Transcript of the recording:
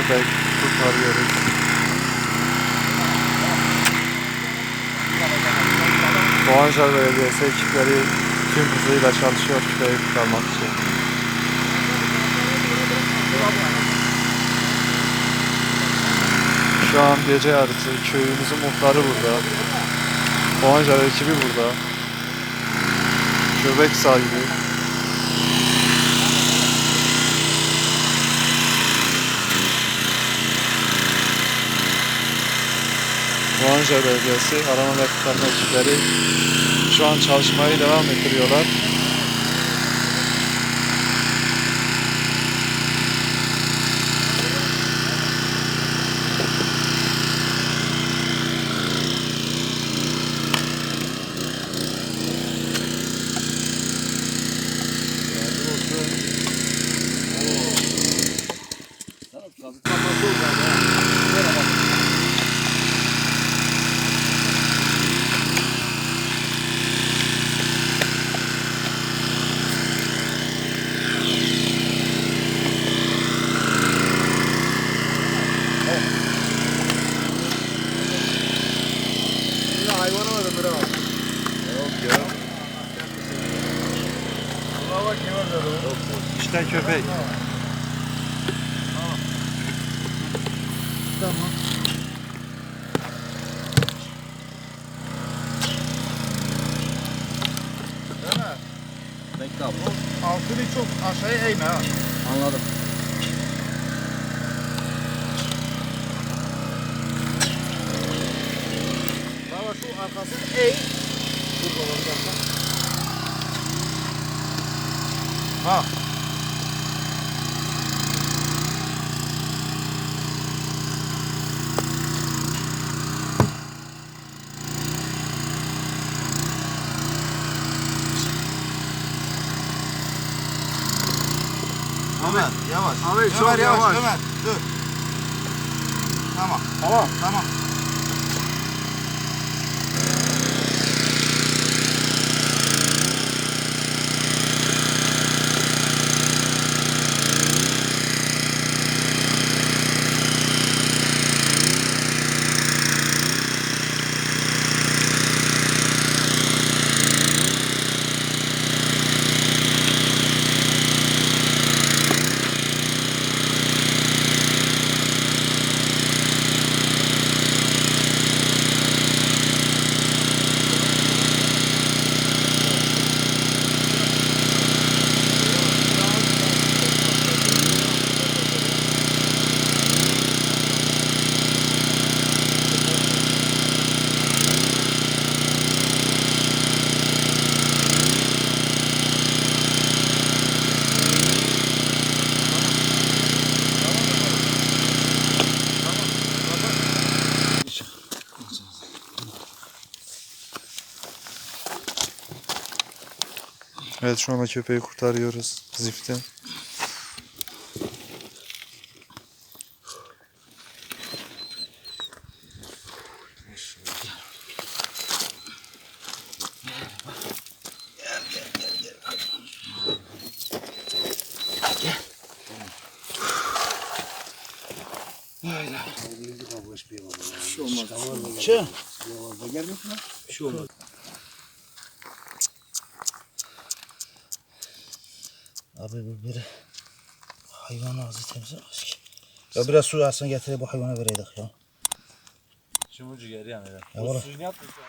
köpek kurtarıyoruz. Doğancar Belediyesi ekipleri tüm hızıyla çalışıyor köpeği kurtarmak için. Şu an gece yarısı, köyümüzün muhtarı burada. Doğancar ekibi burada. Köpek sahibi. Doğancar Belediyesi arama ve kurtarma ekipleri şu an çalışmayı devam ettiriyorlar. Hayvanı var ömür abi. Yok ya. Buna bak ne var da. İşte köpek. Tamam. Değil mi? Bekle abi. Altını çok aşağıya eğme ha. Anladım. Baba şu arkasını eğ. Dur baba bir dakika. Ha. Ömer yavaş. Abi, çok Ömer yavaş. yavaş. Ömer dur. Tamam. Tamam. Tamam. Evet, şu anda köpeği kurtarıyoruz ziften. Abi bu bir hayvan ağzı temizlemez ki. Ya biraz su alsın getirip bu hayvana vereydik ya. Şumucu geri yani. Ya var. Suyunu yapmışlar.